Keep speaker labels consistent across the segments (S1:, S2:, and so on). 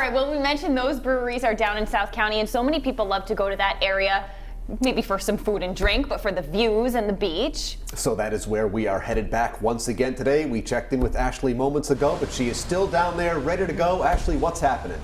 S1: right, well, we mentioned those breweries are down in South County, and so many people love to go to that area, maybe for some food and drink, but for the views and the beach.
S2: So that is where we are headed back once again today. We checked in with Ashley moments ago, but she is still down there ready to go. Ashley, what's happening?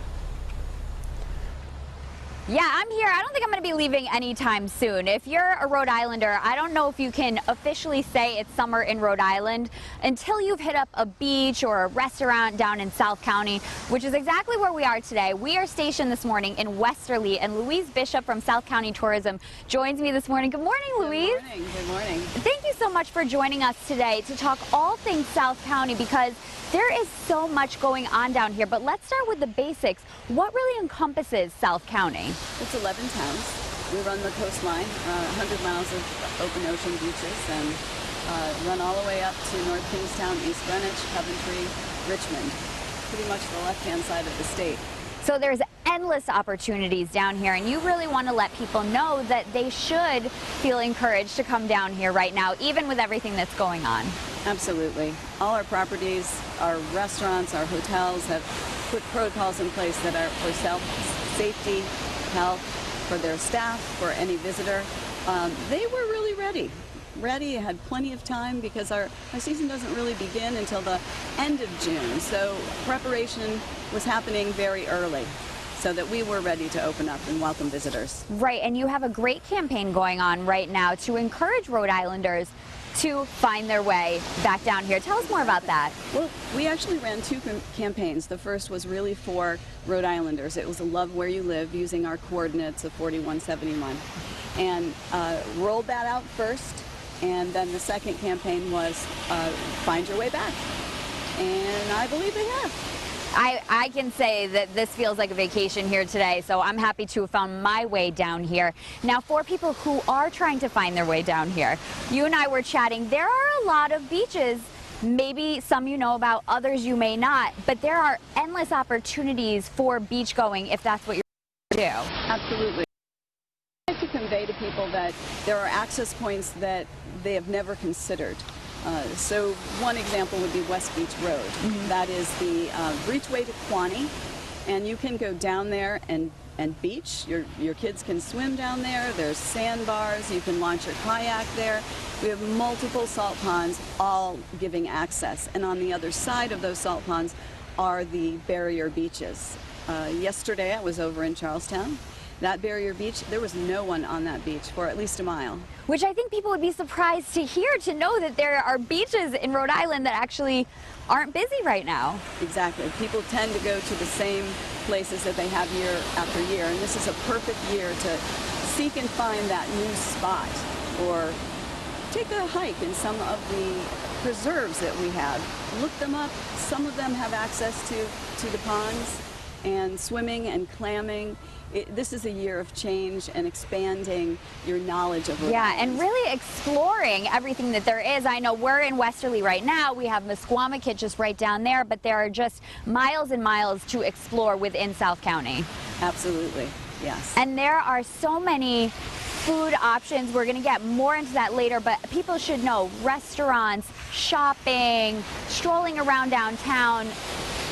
S3: Yeah, I'm here. I don't think I'm going to be leaving anytime soon. If you're a Rhode Islander, I don't know if you can officially say it's summer in Rhode Island until you've hit up a beach or a restaurant down in South County, which is exactly where we are today. We are stationed this morning in Westerly, and Louise Bishop from South County Tourism joins me this morning. Good morning, Louise.
S4: Good morning. Good morning.
S3: Thank you so much for joining us today to talk all things South County, because there is so much going on down here. But let's start with the basics. What really encompasses South County?
S4: It's 11 towns. We run the coastline, 100 miles of open ocean beaches, and run all the way up to North Kingstown, East Greenwich, Coventry, Richmond. Pretty much the left-hand side of the state.
S3: So there's endless opportunities down here, and you really want to let people know that they should feel encouraged to come down here right now, even with everything that's going on.
S4: Absolutely. All our properties, our restaurants, our hotels have put protocols in place that are for safety, health, for their staff, for any visitor. They were really ready, had plenty of time, because our season doesn't really begin until the end of June. So preparation was happening very early so that we were ready to open up and welcome visitors.
S3: Right, and you have a great campaign going on right now to encourage Rhode Islanders to find their way back down here. Tell us more about that.
S4: Well, we actually ran two campaigns. The first was really for Rhode Islanders. It was a Love Where You Live, using our coordinates of 4171. And rolled that out first, and then the second campaign was Find Your Way Back. And I believe they have.
S3: I can say that this feels like a vacation here today, so I'm happy to have found my way down here. Now, for people who are trying to find their way down here, you and I were chatting. There are a lot of beaches, maybe some you know about, others you may not, but there are endless opportunities for beach going if that's what you're going to do.
S4: Absolutely. I like to convey to people that there are access points that they have never considered. So one example would be West Beach Road. That is the breachway to Quaney, and you can go down there and beach. Your kids can swim down there. There's sandbars. You can launch your kayak there. We have multiple salt ponds, all giving access. And on the other side of those salt ponds are the barrier beaches. Yesterday I was over in Charlestown. That barrier beach, there was no one on that beach for at least a mile.
S3: Which I think people would be surprised to hear, to know that there are beaches in Rhode Island that actually aren't busy right now.
S4: Exactly. People tend to go to the same places that they have year after year, and this is a perfect year to seek and find that new spot, or take a hike in some of the preserves that we have. Look them up. Some of them have access to the ponds, and swimming and clamming. This is a year of change and expanding your knowledge of Rhode Island.
S3: And really exploring everything that there is. I know we're in Westerly right now. We have Mesquamaket just right down there, but there are just miles and miles to explore within South County.
S4: Absolutely, yes.
S3: And there are so many food options. We're going to get more into that later, but people should know restaurants, shopping, strolling around downtown.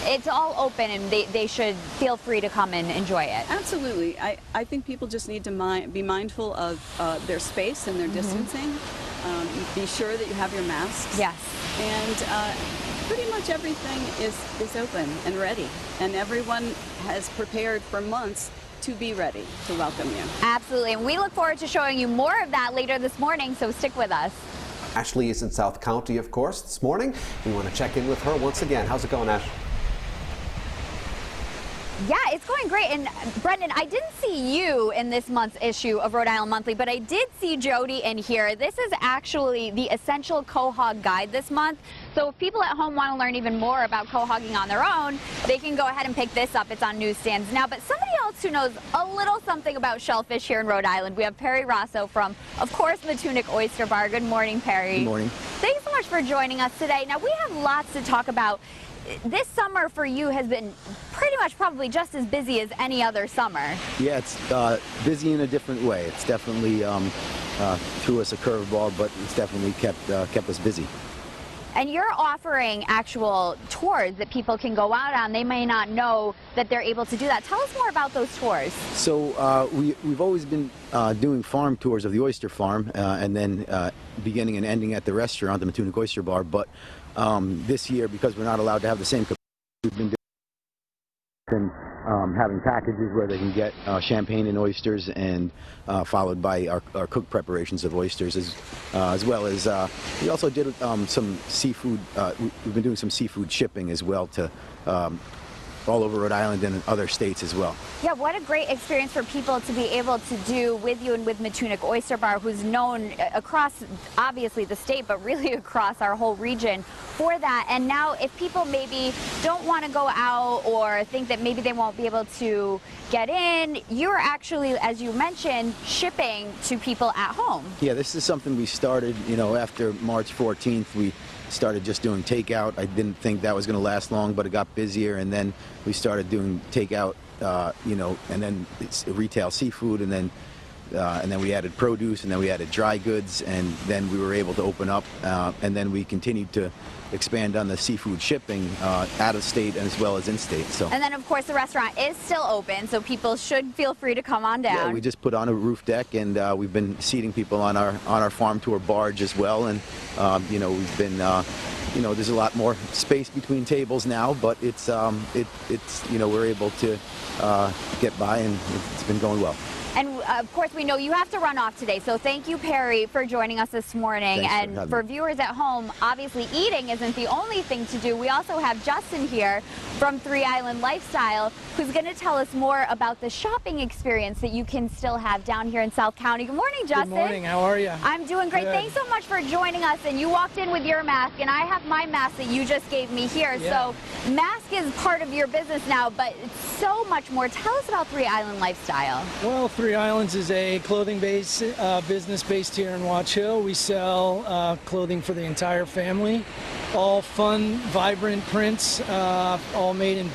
S3: It's all open, and they should feel free to come and enjoy it.
S4: Absolutely. I think people just need to be mindful of their space and their distancing. Be sure that you have your masks.
S3: Yes.
S4: And pretty much everything is open and ready. And everyone has prepared for months to be ready to welcome you.
S3: Absolutely. And we look forward to showing you more of that later this morning, so stick with us.
S2: Ashley is in South County, of course, this morning. We want to check in with her once again. How's it going, Ash?
S3: Yeah, it's going great. And Brendan, I didn't see you in this month's issue of Rhode Island Monthly, but I did see Jody in here. This is actually the Essential Quahog Guide this month. So if people at home want to learn even more about quahogging on their own, they can go ahead and pick this up. It's on newsstands now. But somebody else who knows a little something about shellfish here in Rhode Island, we have Perry Rosso from, of course, Matunic Oyster Bar. Good morning, Perry.
S5: Good morning.
S3: Thanks so much for joining us today. Now, we have lots to talk about. This summer for you has been pretty much probably just as busy as any other summer.
S5: Yeah, it's busy in a different way. It's definitely threw us a curveball, but it's definitely kept us busy.
S3: And you're offering actual tours that people can go out on. They may not know that they're able to do that. Tell us more about those tours.
S5: So we've always been doing farm tours of the oyster farm, and then beginning and ending at the restaurant, the Matunic Oyster Bar. But this year, because we're not allowed to have the same capacity, we've been having packages where they can get champagne and oysters, and followed by our cooked preparations of oysters, as well as we also did some seafood. We've been doing some seafood shipping as well to all over Rhode Island and in other states as well.
S3: Yeah, what a great experience for people to be able to do with you and with Matunic Oyster Bar, who's known across, obviously, the state, but really across our whole region for that. And now if people maybe don't want to go out or think that maybe they won't be able to get in, you're actually, as you mentioned, shipping to people at home.
S5: Yeah, this is something we started, after March 14th. We started just doing takeout. I didn't think that was going to last long, but it got busier, and then we started doing takeout, and then it's retail seafood, and then we added produce, and then we added dry goods, and then we were able to open up, and then we continued to expand on the seafood shipping out of state as well as in state. So.
S3: And then, of course, the restaurant is still open, so people should feel free to come on down.
S5: Yeah, we just put on a roof deck, and we've been seating people on our farm tour barge as well, and we've been. There's a lot more space between tables now, but it's we're able to get by, and it's been going well.
S3: And of course, we know you have to run off today, so thank you, Perry, for joining us this morning.
S5: Thanks
S3: for viewers at home, obviously eating isn't the only thing to do. We also have Justin here from 3 Island Lifestyle, who's going to tell us more about the shopping experience that you can still have down here in South County. Good morning, Justin.
S6: Good morning. How are you?
S3: I'm doing great.
S6: Good.
S3: Thanks so much for joining us. And you walked in with your mask, and I have my mask that you just gave me here.
S6: Yeah.
S3: So mask is part of your business now, but it's so much more. Tell us about 3 Island Lifestyle.
S6: Well, 3 Islands is a clothing-based business based here in Watch Hill. We sell clothing for the entire family, all fun, vibrant prints, all made in.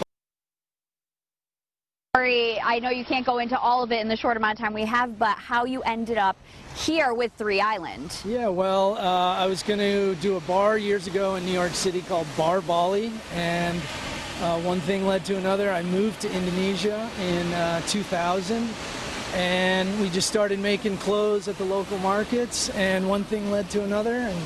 S3: I know you can't go into all of it in the short amount of time we have, but how you ended up here with 3 Island.
S6: Yeah, well, I was going to do a bar years ago in New York City called Bar Bali, and one thing led to another. I moved to Indonesia in 2000. And we just started making clothes at the local markets, and one thing led to another, and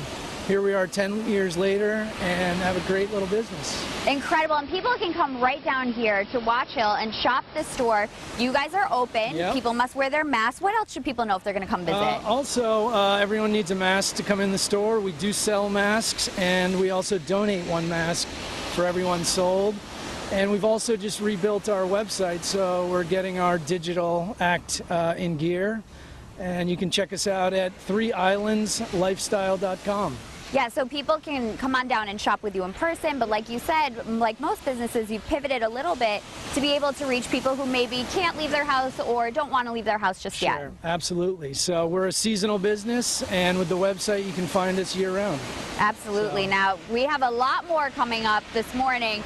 S6: here we are 10 years later and have a great little business.
S3: Incredible, and people can come right down here to Watch Hill and shop the store. You guys are open.
S6: Yep.
S3: People must wear their masks. What else should people know if they're going to come visit?
S6: Also, everyone needs a mask to come in the store. We do sell masks, and we also donate 1 mask for every one sold. And we've also just rebuilt our website, so we're getting our digital act in gear. And you can check us out at 3islandslifestyle.com.
S3: Yeah, so people can come on down and shop with you in person, but like you said, like most businesses, you've pivoted a little bit to be able to reach people who maybe can't leave their house or don't want to leave their house just yet.
S6: Sure, absolutely. So we're a seasonal business, and with the website, you can find us year-round.
S3: Absolutely.
S6: So.
S3: Now, we have a lot more coming up this morning.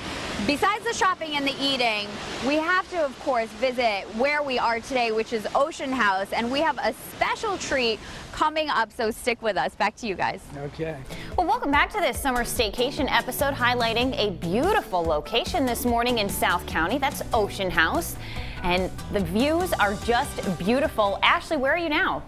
S3: Besides the shopping and the eating, we have to, of course, visit where we are today, which is Ocean House, and we have a special treat coming up, so stick with us. Back to you guys.
S6: Okay.
S1: Well, welcome back to this summer staycation episode highlighting a beautiful location this morning in South County. That's Ocean House. And the views are just beautiful. Ashley, where are you now?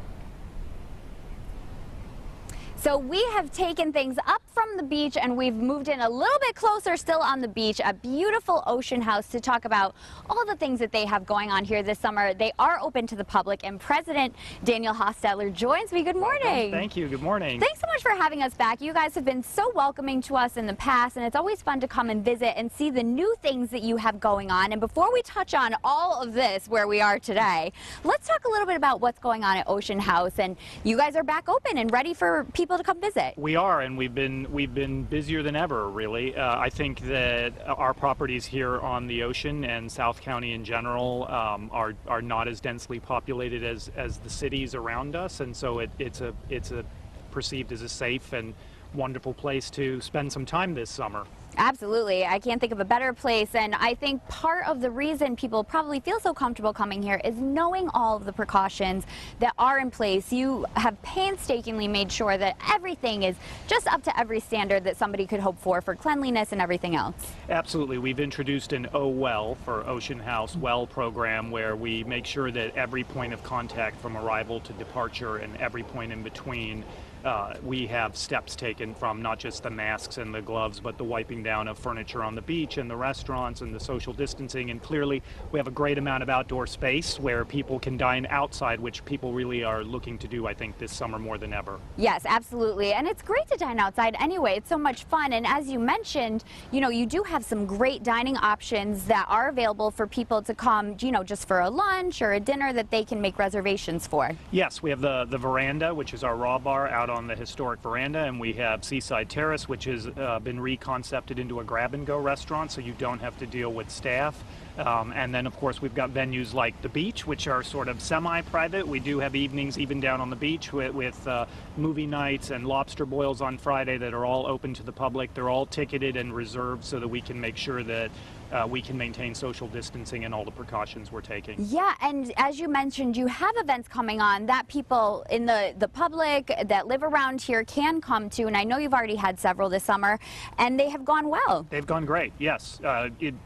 S3: So we have taken things up from the beach and we've moved in a little bit closer still on the beach, a beautiful Ocean House, to talk about all the things that they have going on here this summer. They are open to the public, and President Daniel Hostetler joins me. Good morning.
S7: Welcome. Thank you. Good morning.
S3: Thanks so much for having us back. You guys have been so welcoming to us in the past, and it's always fun to come and visit and see the new things that you have going on. And before we touch on all of this where we are today, let's talk a little bit about what's going on at Ocean House. And you guys are back open and ready for people to come visit.
S7: We are, and we've been busier than ever, really. I think that our properties here on the ocean and South County in general are not as densely populated as the cities around us, and so it's perceived as a safe and wonderful place to spend some time this summer.
S3: Absolutely. I can't think of a better place, and I think part of the reason people probably feel so comfortable coming here is knowing all of the precautions that are in place. You have painstakingly made sure that everything is just up to every standard that somebody could hope for cleanliness and everything else.
S7: Absolutely. We've introduced an O-Well for Ocean House Well program, where we make sure that every point of contact from arrival to departure and every point in between, we have steps taken, from not just the masks and the gloves, but the wiping down of furniture on the beach and the restaurants and the social distancing. And clearly we have a great amount of outdoor space where people can dine outside, which people really are looking to do, I think, this summer more than ever.
S3: Yes, absolutely. And it's great to dine outside anyway. It's so much fun. And as you mentioned, you know, you do have some great dining options that are available for people to come, you know, just for a lunch or a dinner that they can make reservations for.
S7: Yes, we have the Veranda, which is our raw bar out on the historic veranda, and we have Seaside Terrace, which has been reconcepted into a grab-and-go restaurant, so you don't have to deal with staff. And then, of course, we've got venues like the beach, which are sort of semi-private. We do have evenings even down on the beach with movie nights and lobster boils on Friday that are all open to the public. They're all ticketed and reserved so that we can make sure that we can maintain social distancing and all the precautions we're taking.
S3: Yeah, and as you mentioned, you have events coming on that people in the public that live around here can come to, and I know you've already had several this summer, and they have gone well.
S7: They've gone great, yes.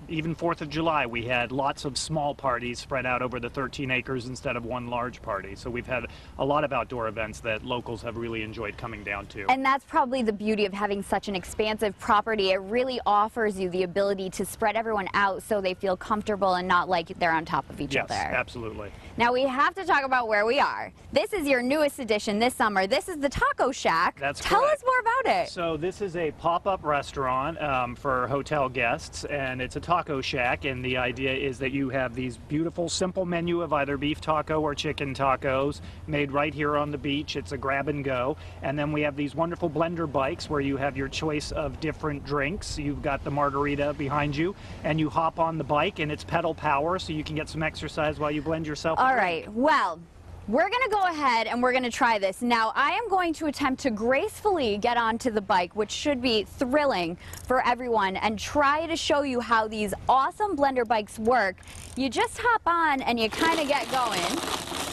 S7: Even 4th of July, we had lots of small parties spread out over the 13 acres instead of one large party. So we've had a lot of outdoor events that locals have really enjoyed coming down to.
S3: And that's probably the beauty of having such an expansive property. It really offers you the ability to spread everyone out so they feel comfortable and not like they're on top of each other.
S7: Yes, absolutely.
S3: Now we have to talk about where we are. This is your newest addition this summer. This is the Taco Shack.
S7: That's
S3: Tell
S7: correct.
S3: us more about it.
S7: So this is a pop-up restaurant for hotel guests, and it's a taco shack, and the idea is that you have these beautiful, simple menu of either beef taco or chicken tacos made right here on the beach. It's a grab and go. And then we have these wonderful blender bikes where you have your choice of different drinks. You've got the margarita behind you, and you hop on the bike, and it's pedal power, so you can get some exercise while you blend yourself a
S3: All
S7: drink.
S3: right, well, we're going to go ahead and we're going to try this. Now, I am going to attempt to gracefully get onto the bike, which should be thrilling for everyone, and try to show you how these awesome blender bikes work. You just hop on and you kind of get going,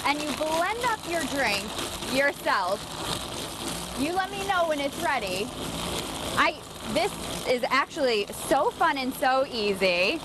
S3: and you blend up your drink yourself. You let me know when it's ready. This is actually so fun and so easy.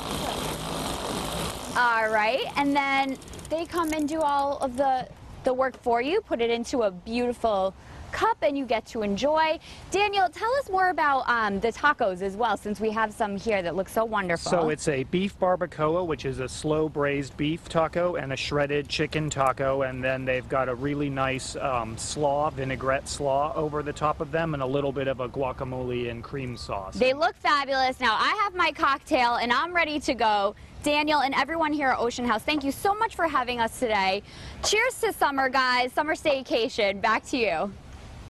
S3: All right, and then they come and do all of the work for you, put it into a beautiful cup, and you get to enjoy. Daniel, tell us more about the tacos as well, since we have some here that look so wonderful.
S7: So it's a beef barbacoa, which is a slow braised beef taco, and a shredded chicken taco, and then they've got a really nice slaw, vinaigrette slaw over the top of them, and a little bit of a guacamole and cream sauce.
S3: They look fabulous. Now I have my cocktail and I'm ready to go. Daniel and everyone here at Ocean House, thank you so much for having us today. Cheers to summer, guys. Summer staycation. Back to you.